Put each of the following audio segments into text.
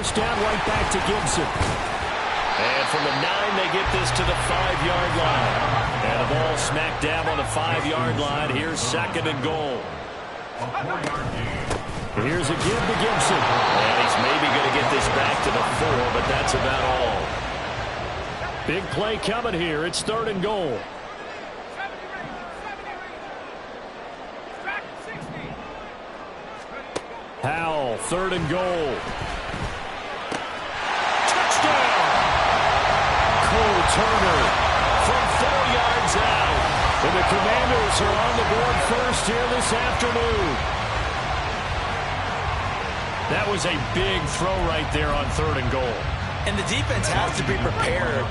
first down right back to Gibson. And from the 9, they get this to the 5-yard line. And the ball smack dab on the 5-yard line. Here's 2nd and goal. Here's a give to Gibson. And he's maybe going to get this back to the 4, but that's about all. Big play coming here. It's 3rd and goal. Howell, 3rd and goal. Touchdown! Cole Turner from 4 yards out. And the Commanders are on the board first here this afternoon. That was a big throw right there on 3rd and goal. And the defense has to be prepared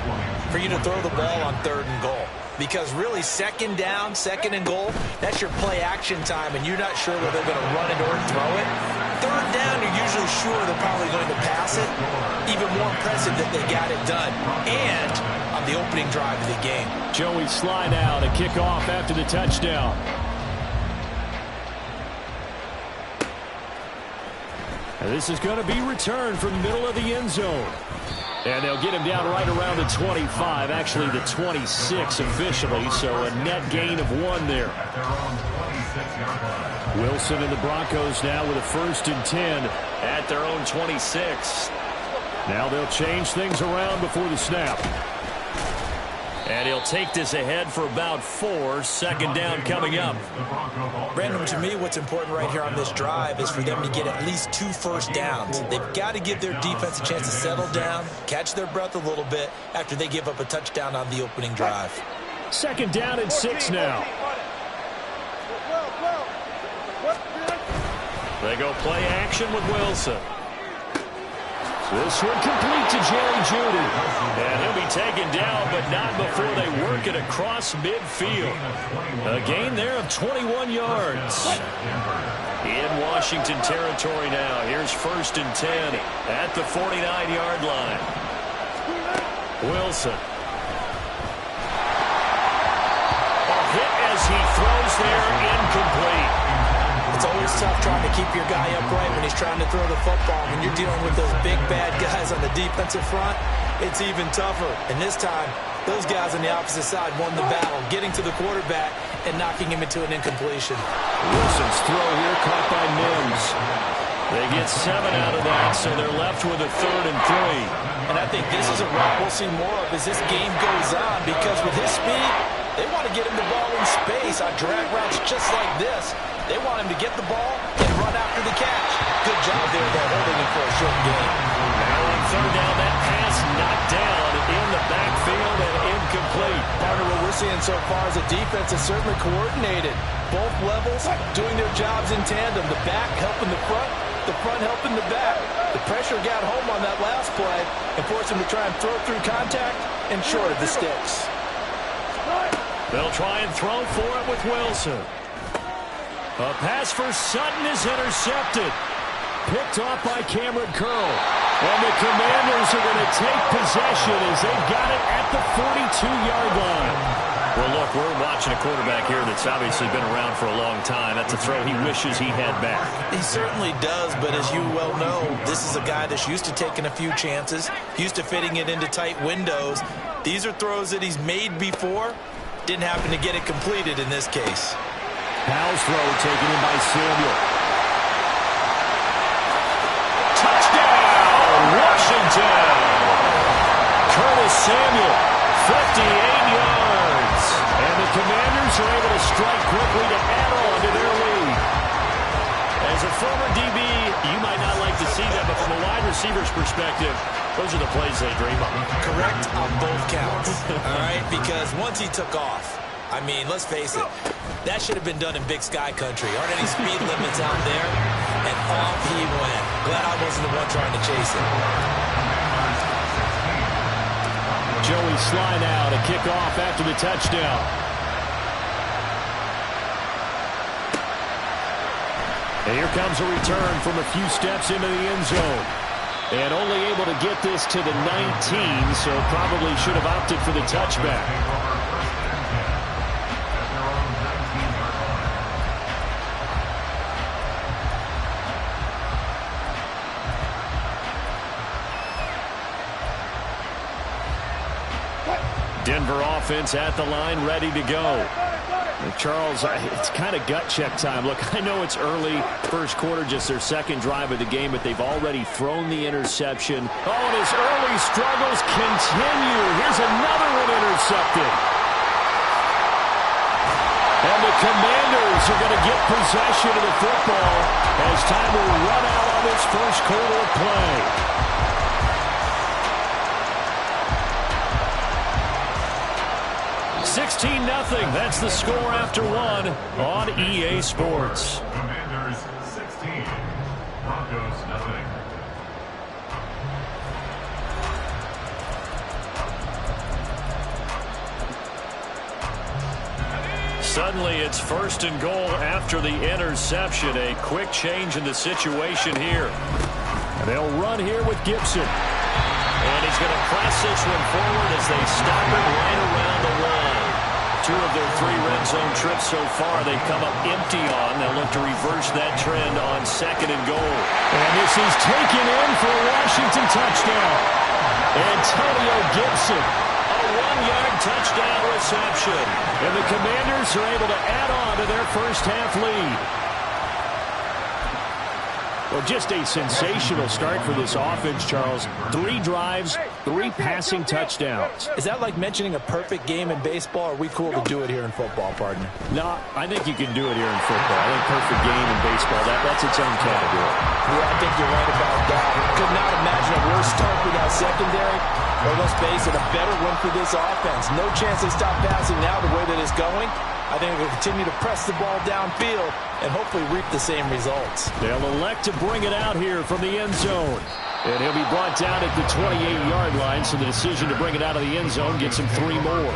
for you to throw the ball on 3rd and goal. Because really, 2nd down, 2nd and goal, that's your play action time, and you're not sure whether they're going to run it or throw it. 3rd down, you're usually sure they're probably going to pass it. Even more impressive that they got it done. And on the opening drive of the game. Joey slide out, a kickoff after the touchdown. And this is going to be returned from the middle of the end zone. And they'll get him down right around the 25, actually the 26 officially, so a net gain of 1 there. Wilson and the Broncos now with a 1st and 10 at their own 26. Now they'll change things around before the snap. And he'll take this ahead for about 4. 2nd down coming up. Brandon, to me, what's important right here on this drive is for them to get at least 2 first downs. They've got to give their defense a chance to settle down, catch their breath a little bit after they give up a touchdown on the opening drive. 2nd down and 6 now. They go play action with Wilson. This one complete to Jerry Jeudy. And he'll be taken down, but not before they work it across midfield. A gain there of 21 yards. In Washington territory now. Here's 1st and 10 at the 49-yard line. Wilson. A hit as he throws there, incomplete. It's always tough trying to keep your guy upright when he's trying to throw the football. When you're dealing with those big, bad guys on the defensive front, it's even tougher. And this time, those guys on the opposite side won the battle, getting to the quarterback and knocking him into an incompletion. Wilson's throw here caught by Mims. They get 7 out of that, so they're left with a 3rd and 3. And I think this is a route we'll see more of as this game goes on, because with his speed, they want to get him the ball in space on drag routes just like this. They want him to get the ball and run after the catch. Good job there by holding him for a short game. Now on 3rd down, that pass knocked down in the backfield and incomplete. Partner, what we're seeing so far is the defense is certainly coordinated. Both levels doing their jobs in tandem. The back helping the front helping the back. The pressure got home on that last play and forced him to try and throw through contact and short of the sticks. They'll try and throw for it with Wilson. A pass for Sutton is intercepted. Picked off by Cameron Curl. And the Commanders are going to take possession as they've got it at the 42-yard line. Well, look, we're watching a quarterback here that's obviously been around for a long time. That's a throw he wishes he had back. He certainly does, but as you well know, this is a guy that's used to taking a few chances, used to fitting it into tight windows. These are throws that he's made before. Didn't happen to get it completed in this case. Howell's throw taken in by Samuel. Touchdown, Washington! Curtis Samuel, 58 yards. And the Commanders are able to strike quickly to add on to their lead. As a former DB, you might not like to see that, but from a wide receiver's perspective, those are the plays they dream of. Correct on both counts, all right? Because once he took off, I mean, let's face it, that should have been done in Big Sky country. Aren't any speed limits out there? And off he went. Glad I wasn't the one trying to chase him. Joey slide out, a kickoff after the touchdown. And here comes a return from a few steps into the end zone. And only able to get this to the 19, so probably should have opted for the touchback. Denver offense at the line, ready to go. Charles, it's kind of gut check time. Look, I know it's early, first quarter, just their second drive of the game, but they've already thrown the interception. Oh, and his early struggles continue. Here's another one intercepted. And the Commanders are going to get possession of the football as time will run out on this first quarter of play. 16-0. That's the score after one on EA Sports. Commanders 16, Broncos nothing. Suddenly it's first and goal after the interception. A quick change in the situation here. And they'll run here with Gibson. And he's going to press this one forward as they stop it right around the line. Two of their three red zone trips so far they've come up empty on. They'll look to reverse that trend on second and goal. And this is taken in for a Washington touchdown. Antonio Gibson, a one-yard touchdown reception. And the Commanders are able to add on to their first half lead. Well, just a sensational start for this offense, Charles. 3 drives, 3 passing touchdowns. Is that like mentioning a perfect game in baseball? Or are we cool to do it here in football, partner? No, I think you can do it here in football. I think perfect game in baseball, that's its own category. Yeah, I think you're right about that. Could not imagine a worse start without secondary. Or let's face it, a better one for this offense. No chance they stop passing now the way that it's going. I think they'll continue to press the ball downfield and hopefully reap the same results. They'll elect to bring it out here from the end zone. And he'll be brought down at the 28-yard line, so the decision to bring it out of the end zone gets him 3 more.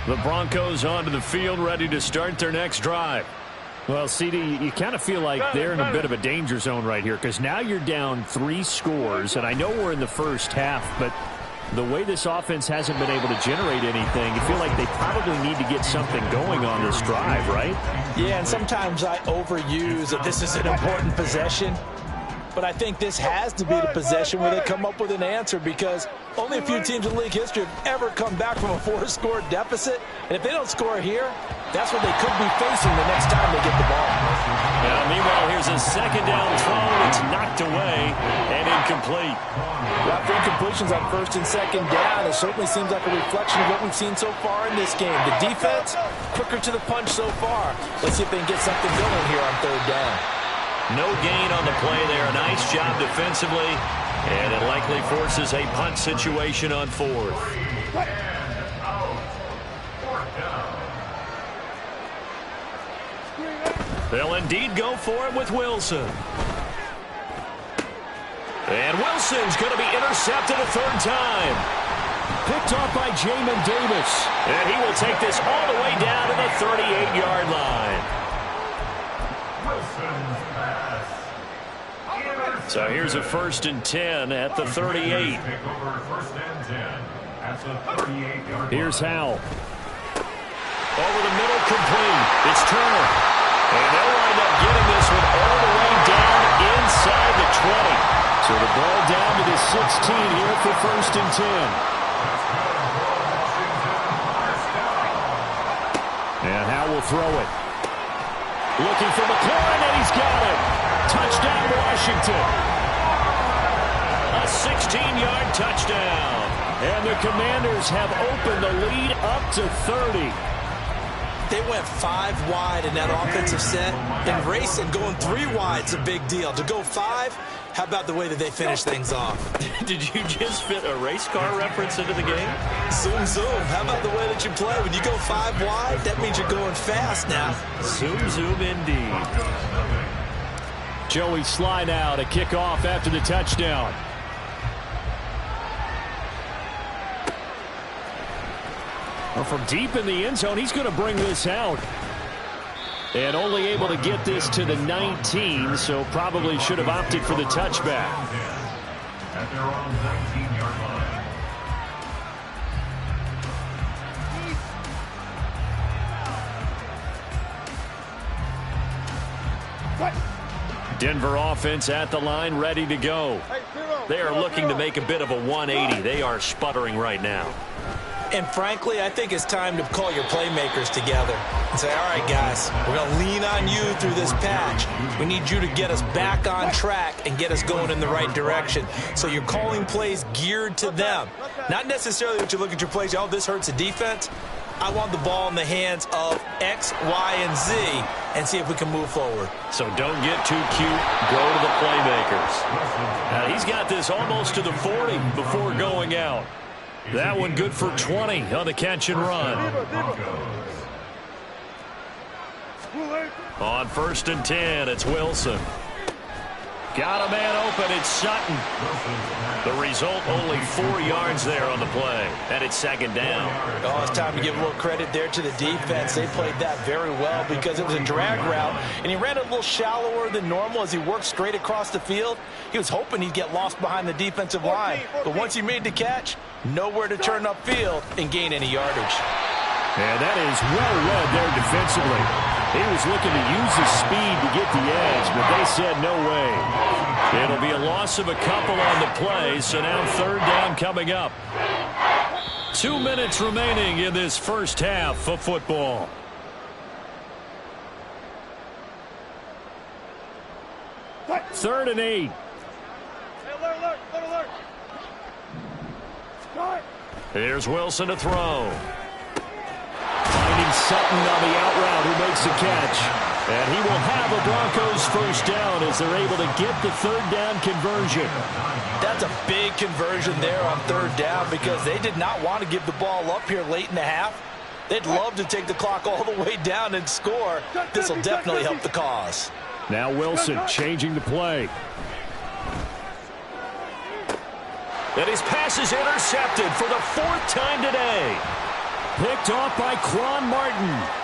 The Broncos onto the field, ready to start their next drive. Well, CD, you kind of feel like they're in a bit of a danger zone right here because now you're down 3 scores, and I know we're in the first half, but the way this offense hasn't been able to generate anything, you feel like they probably need to get something going on this drive, right? Yeah, and sometimes I overuse that this is an important possession. But I think this has to be the possession where they come up with an answer because only a few teams in league history have ever come back from a 4-score deficit. And if they don't score here, that's what they could be facing the next time they get the ball. Now, meanwhile, here's a second down throw. It's knocked away and incomplete. After incompletions on first and second down, it certainly seems like a reflection of what we've seen so far in this game. The defense, quicker to the punch so far. Let's see if they can get something going here on third down. No gain on the play there. Nice job defensively. And it likely forces a punt situation on fourth. They'll indeed go for it with Wilson. And Wilson's going to be intercepted a third time. Picked off by Jamin Davis. And he will take this all the way down to the 38-yard line. So here's a 1st and 10 at the 38. Here's Howell. Over the middle, complete. It's Turner. And they'll wind up getting this one all the way down inside the 20. So the ball down to the 16 here for 1st and 10. And Howell will throw it. Looking for McLaurin, and he's got it. Touchdown, Washington. A 16-yard touchdown. And the Commanders have opened the lead up to 30. They went 5 wide in that offensive set. And racing, going 3 wide is a big deal. To go 5, how about the way that they finish things off? Did you just fit a race car reference into the game? Zoom, zoom. How about the way that you play? When you go 5 wide, that means you're going fast now. Zoom, zoom indeed. Joey slide out, a kickoff after the touchdown. Well, from deep in the end zone, he's going to bring this out. And only able to get this to the 19, so probably should have opted for the touchback. At their own 19-yard line. Denver offense at the line, ready to go. They are looking to make a bit of a 180. They are sputtering right now. And frankly, I think it's time to call your playmakers together and say, all right, guys, we're going to lean on you through this patch. We need you to get us back on track and get us going in the right direction. So you're calling plays geared to them. Not necessarily what you look at your plays, oh, this hurts the defense. I want the ball in the hands of X, Y, and Z and see if we can move forward. So don't get too cute. Go to the playmakers. Now, he's got this almost to the 40 before going out. That one good for 20 on the catch and run. On 1st and 10, it's Wilson. Got a man open, it's Sutton. The result, only 4 yards there on the play. And it's 2nd down. Oh, it's time to give a little credit there to the defense. They played that very well because it was a drag route, and he ran it a little shallower than normal as he worked straight across the field. He was hoping he'd get lost behind the defensive line. But once he made the catch, nowhere to turn upfield and gain any yardage. And that is well read there defensively. He was looking to use his speed to get the edge, but they said no way. It'll be a loss of a couple on the play, so now 3rd down coming up. 2 minutes remaining in this first half of football. Third and 8. Here's Wilson to throw. Finding Sutton on the out route who makes the catch. And he will have a Broncos first down as they're able to get the 3rd down conversion. That's a big conversion there on 3rd down because they did not want to give the ball up here late in the half. They'd love to take the clock all the way down and score. This will definitely help the cause. Now Wilson changing the play. And his pass is intercepted for the 4th time today. Picked off by Quan Martin.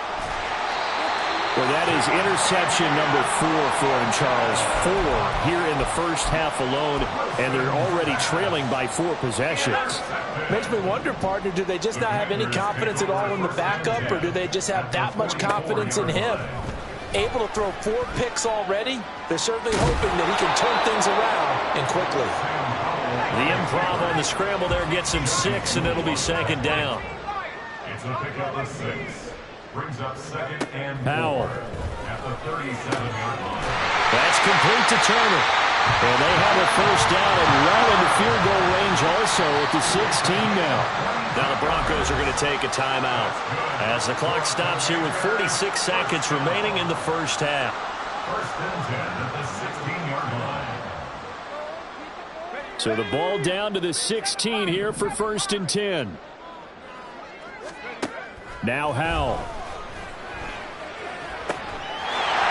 Well, that is interception number 4 for him, Charles. 4 here in the first half alone, and they're already trailing by 4 possessions. Makes me wonder, partner, do they just not have any confidence at all in the backup, or do they just have that much confidence in him? Able to throw 4 picks already, they're certainly hoping that he can turn things around and quickly. The improv on the scramble there gets him 6, and it'll be 2nd down. It's a pickup of 6. Brings up 2nd and 4 Powell. at the 37-yard line. That's complete to Turner. And they have a first down and well into field goal range also at the 16 now. Now the Broncos are going to take a timeout as the clock stops here with 46 seconds remaining in the first half. 1st and 10 at the 16-yard line. So the ball down to the 16 here for 1st and 10. Now Howell.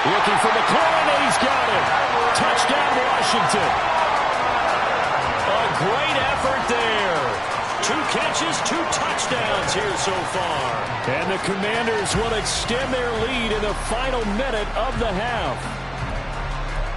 Looking for McLaurin, and he's got it. Touchdown, Washington. A great effort there. 2 catches, 2 touchdowns here so far. And the Commanders will extend their lead in the final minute of the half.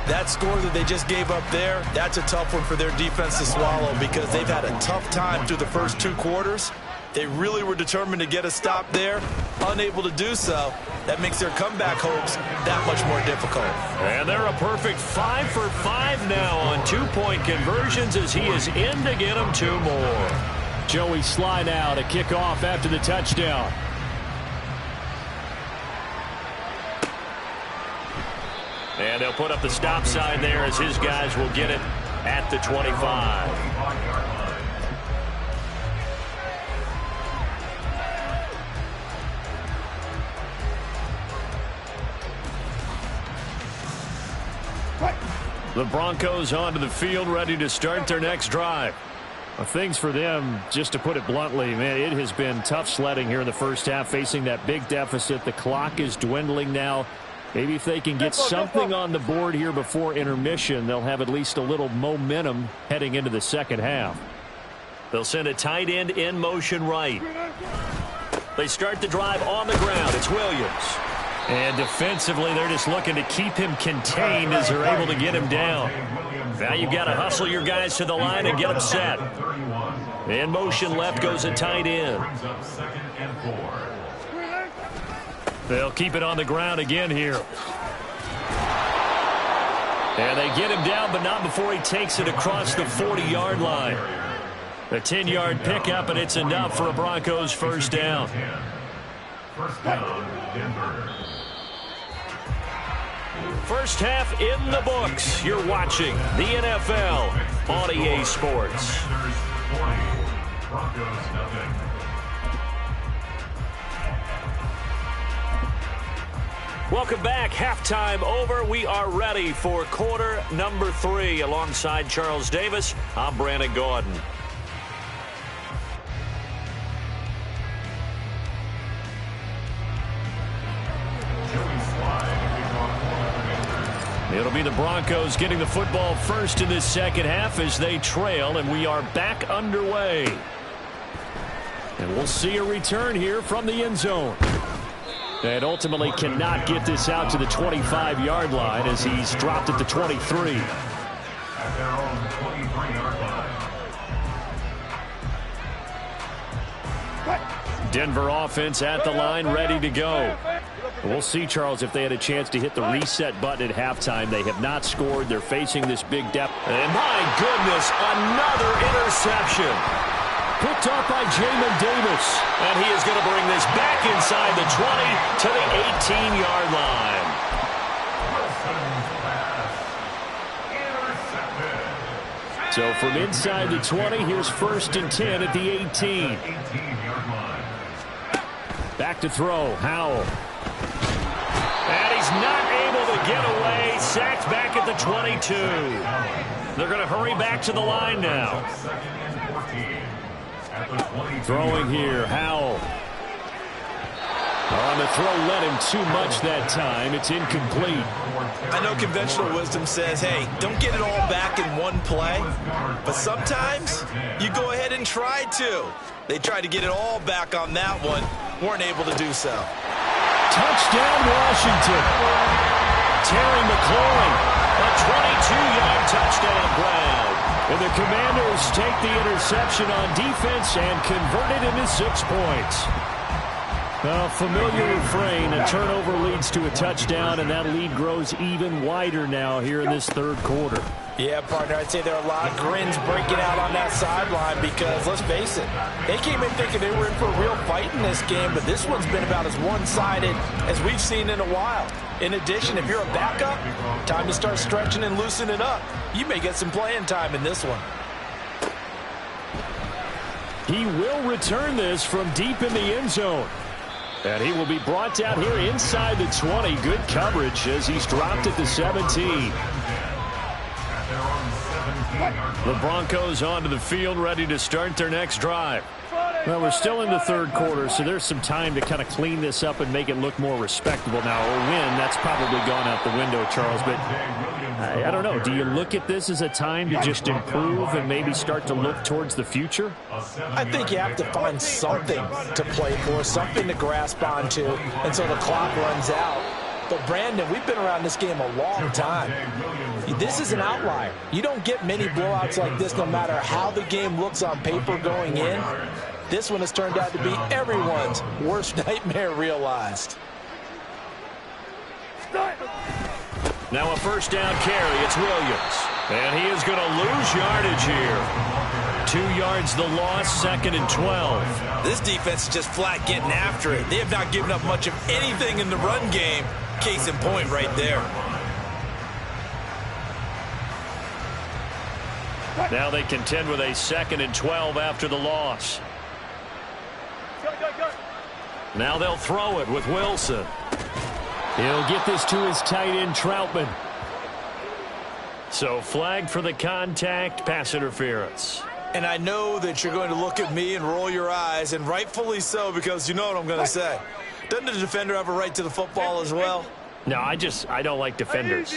That score that they just gave up there, that's a tough one for their defense to swallow because they've had a tough time through the first 2 quarters. They really were determined to get a stop there, unable to do so. That makes their comeback hopes that much more difficult. And they're a perfect 5 for 5 now on 2-point conversions as he is in to get them 2 more. Joey Sly now to kick off after the touchdown. And they'll put up the stop sign there as his guys will get it at the 25. The Broncos onto the field, ready to start their next drive. Well, things for them, just to put it bluntly, man, it has been tough sledding here in the first half, facing that big deficit. The clock is dwindling now. Maybe if they can get something on the board here before intermission, they'll have at least a little momentum heading into the second half. They'll send a tight end in motion right. They start the drive on the ground. It's Williams. And defensively, they're just looking to keep him contained as they're able to get him down. Now you've got to hustle your guys to the line and get them set. In motion left goes a tight end. They'll keep it on the ground again here. And they get him down, but not before he takes it across the 40-yard line. A 10-yard pickup, and it's enough for a Broncos first down. First down, Denver. First half in the books. You're watching the NFL on EA Sports. Commanders 20, Broncos nothing. Welcome back. Halftime over. We are ready for quarter number 3. Alongside Charles Davis, I'm Brandon Gordon. It'll be the Broncos getting the football first in this second half as they trail, and we are back underway. And we'll see a return here from the end zone. And ultimately cannot get this out to the 25-yard line as he's dropped at the 23. At their own 23-yard line. Denver offense at the line, ready to go. We'll see, Charles, if they had a chance to hit the reset button at halftime. They have not scored. They're facing this big depth. And my goodness, another interception. Picked off by Jamin Davis. And he is going to bring this back inside the 20 to the 18-yard line. So from inside the 20, here's 1st and 10 at the 18. 18-yard line. Back to throw, Howell. And he's not able to get away. Sacked back at the 22. They're going to hurry back to the line now. Throwing here, Howell. On the throw, led him too much that time. It's incomplete. I know conventional wisdom says, hey, don't get it all back in one play. But sometimes you go ahead and try to. They tried to get it all back on that one. Weren't able to do so. Touchdown, Washington. Terry McLaurin, a 22-yard touchdown grab. And the Commanders take the interception on defense and convert it into 6 points. A familiar refrain, a turnover leads to a touchdown, and that lead grows even wider now here in this third quarter. Yeah, partner, I'd say there are a lot of grins breaking out on that sideline because, let's face it, they came in thinking they were in for a real fight in this game, but this one's been about as one-sided as we've seen in a while. In addition, if you're a backup, time to start stretching and loosening up. You may get some playing time in this one. He will return this from deep in the end zone. And he will be brought down here inside the 20. Good coverage as he's dropped at the 17. The Broncos onto the field, ready to start their next drive. Well, we're still in the third quarter, so there's some time to kind of clean this up and make it look more respectable now. A win, that's probably gone out the window, Charles. But I don't know. Do you look at this as a time to just improve and maybe start to look towards the future? I think you have to find something to play for, something to grasp onto until the clock runs out. But, Brandon, we've been around this game a long time. This is an outlier. You don't get many blowouts like this no matter how the game looks on paper going in. This one has turned out to be everyone's worst nightmare realized. Now a first down carry. It's Williams. And he is going to lose yardage here. 2 yards the loss, 2nd and 12. This defense is just flat getting after it. They have not given up much of anything in the run game. Case in point right there. Now they contend with a 2nd and 12 after the loss. Now they'll throw it with Wilson. He'll get this to his tight end, Troutman. So flag for the contact, pass interference. And I know that you're going to look at me and roll your eyes, and rightfully so, because you know what I'm going to say. Doesn't the defender have a right to the football as well? No, I don't like defenders.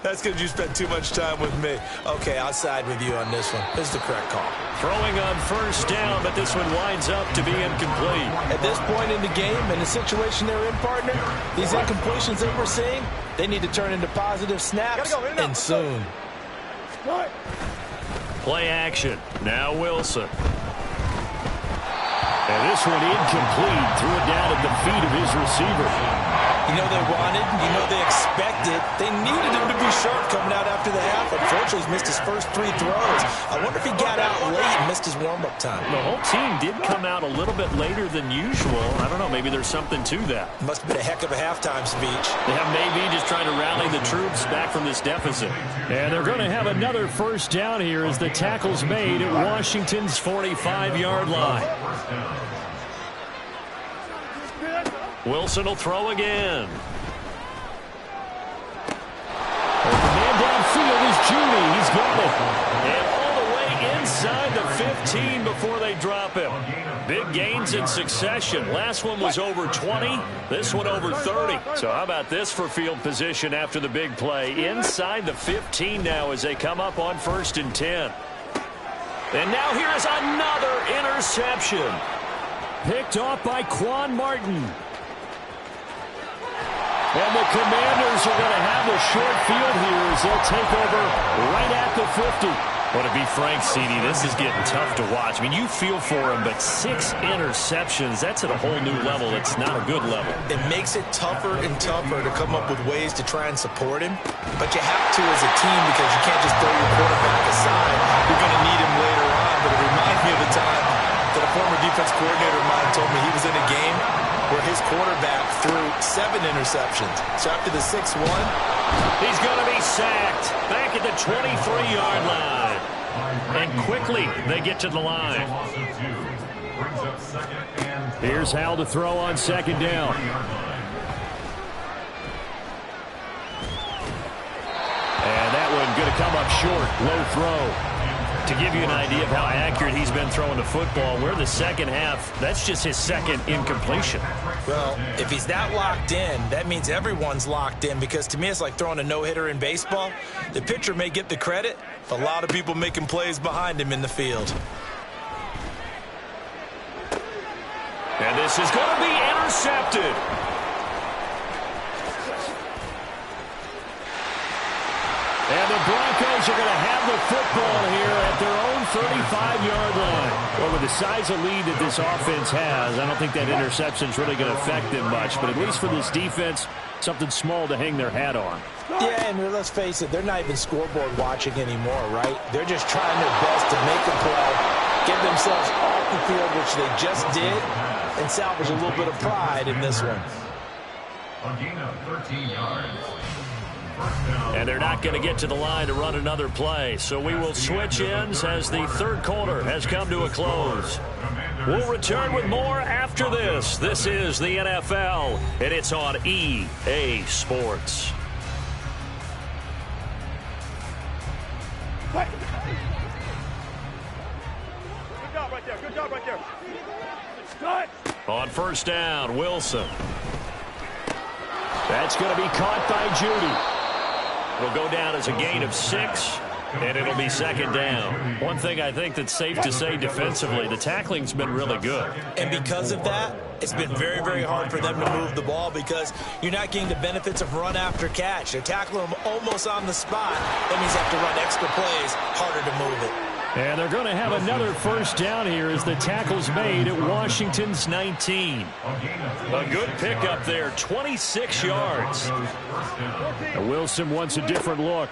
That's because you spent too much time with me. Okay, I'll side with you on this one. This is the correct call. Throwing on first down, but this one winds up to be incomplete. At this point in the game, in the situation they're in, partner, these incompletions that we're seeing, they need to turn into positive snaps, and soon. Play action. Now Wilson. And this one incomplete. Threw it down at the feet of his receiver. You know they wanted, you know they expected. They needed him to be sharp coming out after the half. Unfortunately, he's missed his first 3 throws. I wonder if he got out late and missed his warm-up time. The whole team did come out a little bit later than usual. I don't know, maybe there's something to that. Must have been a heck of a halftime speech. Yeah, maybe just trying to rally the troops back from this deficit. And they're going to have another first down here as the tackle's made at Washington's 45-yard line. Wilson will throw again. The man downfield is Judy. He's got it. And all the way inside the 15 before they drop him. Big gains in succession. Last one was over 20. This one over 30. So how about this for field position after the big play? Inside the 15 now as they come up on 1st and 10. And now here is another interception. Picked off by Quan Martin. And the Commanders are going to have a short field here as they'll take over right at the 50. Well, to be frank, CD, this is getting tough to watch. I mean, you feel for him, but 6 interceptions, that's at a whole new level. It's not a good level. It makes it tougher and tougher to come up with ways to try and support him. But you have to as a team because you can't just throw your quarterback aside. You're going to need him later on. But it reminds me of the time that a former defense coordinator of mine told me he was in a game where his quarterback threw 7 interceptions. So after the 6th one, he's going to be sacked back at the 23-yard line. And quickly they get to the line. Here's Hal to throw on 2nd down. And that one going to come up short. Low throw. To give you an idea of how accurate he's been throwing the football, we're the second half. That's just his 2nd incompletion. Well, if he's that locked in, that means everyone's locked in because to me it's like throwing a no-hitter in baseball. The pitcher may get the credit, but a lot of people making plays behind him in the field. And this is going to be intercepted. And the Broncos are going to have the football here at their own 35-yard line. Well, with the size of lead that this offense has, I don't think that interception is really going to affect them much. But at least for this defense, something small to hang their hat on. Yeah, and let's face it, they're not even scoreboard watching anymore, right? They're just trying their best to make a play, get themselves off the field, which they just did, and salvage a little bit of pride in this one. A gain of 13 yards. And they're not going to get to the line to run another play. So we will switch ends as the 3rd quarter has come to a close. We'll return with more after this. This is the NFL, and it's on EA Sports. Good job right there. Good job right there. Cut. On 1st down, Wilson. That's going to be caught by Judy. It'll go down as a gain of 6, and it'll be 2nd down. One thing I think that's safe to say defensively, the tackling's been really good. And because of that, it's been very, very hard for them to move the ball because you're not getting the benefits of run after catch. They're tackling them almost on the spot. That means you have to run extra plays, harder to move it. And they're going to have another first down here as the tackle's made at Washington's 19. A good pickup there, 26 yards. And Wilson wants a different look.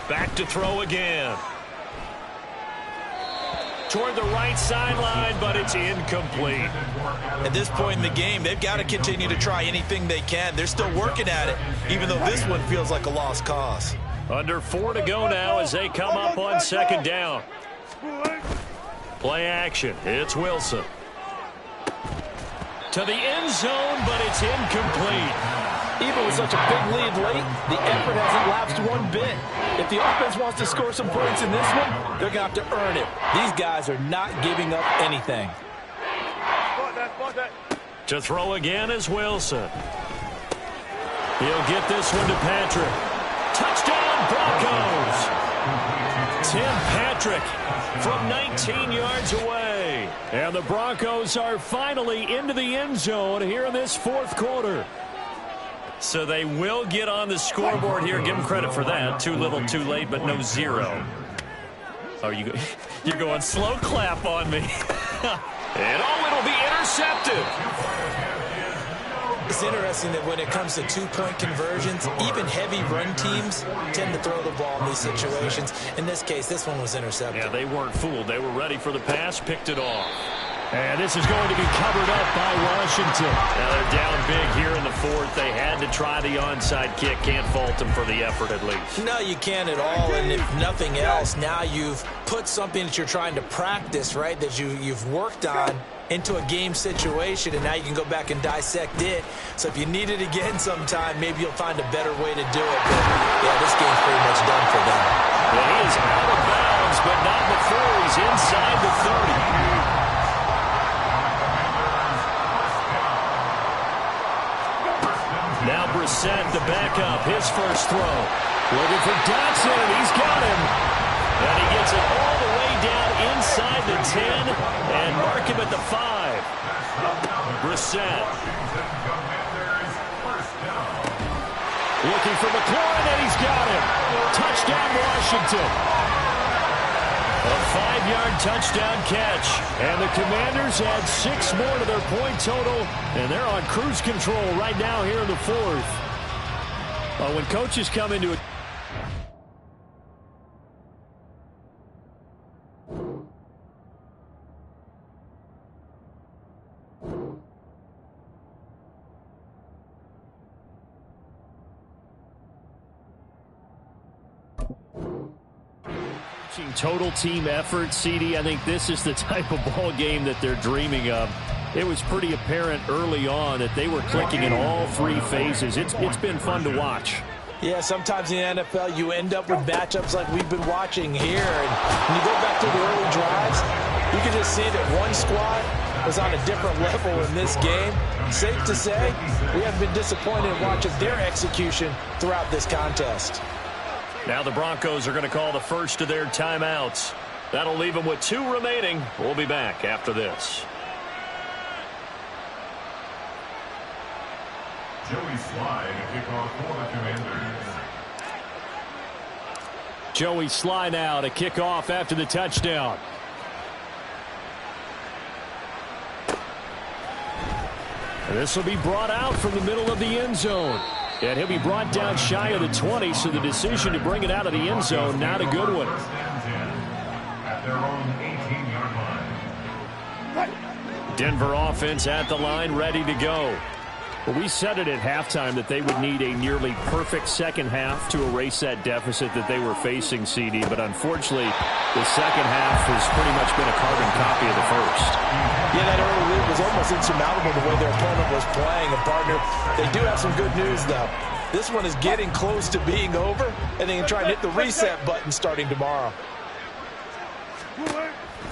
Back to throw again. Toward the right sideline, but it's incomplete. At this point in the game, they've got to continue to try anything they can. They're still working at it, even though this one feels like a lost cause. Under 4 to go now as they come up on 2nd down. Play action. It's Wilson. To the end zone, but it's incomplete. Even with such a big lead late, the effort hasn't lapsed one bit. If the offense wants to score some points in this one, they're going to have to earn it. These guys are not giving up anything. To throw again is Wilson. He'll get this one to Patrick. Touchdown, Broncos! Tim Patrick from 19 yards away. And the Broncos are finally into the end zone here in this 4th quarter. So they will get on the scoreboard here. Give them credit for that. Too little, too late, but no 0. Oh, you're going slow clap on me. And it'll be intercepted. It's interesting that when it comes to two-point conversions, even heavy run teams tend to throw the ball in these situations. In this case, this one was intercepted. Yeah, they weren't fooled. They were ready for the pass, picked it off. And this is going to be covered up by Washington. Now they're down big here in the fourth. They had to try the onside kick. Can't fault them for the effort at least. No, you can't at all. And if nothing else, now you've put something that you're trying to practice, right, that you've worked on into a game situation, and now you can go back and dissect it. So if you need it again sometime, maybe you'll find a better way to do it. But, yeah, this game's pretty much done for them. Well, he is out of bounds, but not before he's inside the 30. Now Brissett, the backup, his first throw. Looking for Dotson, and he's got him. And he gets it all the way down inside the 10 and mark him at the 5. Brissett. Looking for McLaurin, and he's got him. Touchdown, Washington. A 5-yard touchdown catch. And the Commanders add 6 more to their point total, and they're on cruise control right now here in the fourth. When coaches come into it. Total team effort, CD. I think this is the type of ball game that they're dreaming of. It was pretty apparent early on that they were clicking in all 3 phases. It's been fun to watch. Yeah, sometimes in the NFL you end up with matchups like we've been watching here. And when you go back to the early drives, you can just see that one squad was on a different level in this game. Safe to say, we haven't been disappointed in watching their execution throughout this contest. Now the Broncos are going to call the first of their timeouts. That'll leave them with 2 remaining. We'll be back after this. Joey Slye to kick off for the Commanders. Joey Slye now to kick off after the touchdown. And this will be brought out from the middle of the end zone. And he'll be brought down shy of the 20, so the decision to bring it out of the end zone, not a good one. At their own 18-yard line. Denver offense at the line, ready to go. Well, we said it at halftime that they would need a nearly perfect second half to erase that deficit that they were facing, CD. But unfortunately, the second half has pretty much been a carbon copy of the first. Yeah, that early lead was almost insurmountable the way their opponent was playing. And, partner, they do have some good news, though. This one is getting close to being over, and they can try and hit the reset button starting tomorrow.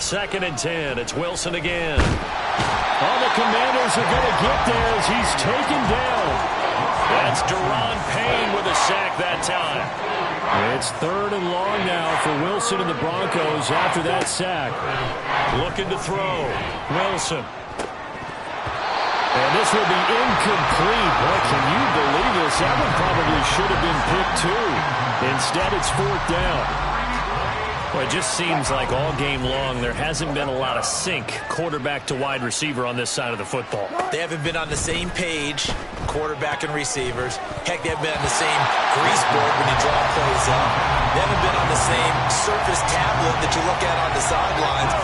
2nd and 10. It's Wilson again. All the Commanders are going to get there as he's taken down. That's Deron Payne with a sack that time. It's 3rd and long now for Wilson and the Broncos after that sack. Looking to throw. Wilson. And this will be incomplete. Boy, can you believe this? That one probably should have been picked too. Instead, it's 4th down. Well, it just seems like all game long there hasn't been a lot of sync quarterback to wide receiver on this side of the football. They haven't been on the same page, quarterback and receivers. Heck, they haven't been on the same grease board when you draw plays up. They haven't been on the same surface tablet that you look at on the sidelines.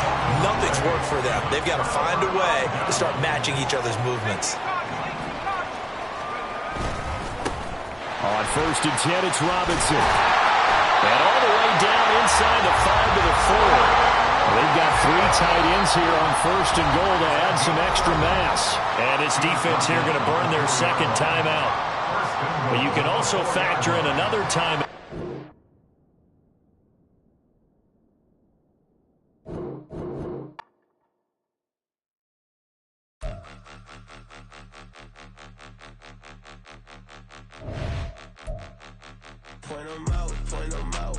Nothing's worked for them. They've got to find a way to start matching each other's movements. On 1st and 10, it's Robinson. And all the way down inside the 5 to the 4. They've got 3 tight ends here on 1st and goal to add some extra mass. And it's defense here going to burn their 2nd timeout. But you can also factor in another timeout. Point 'em out, point 'em out.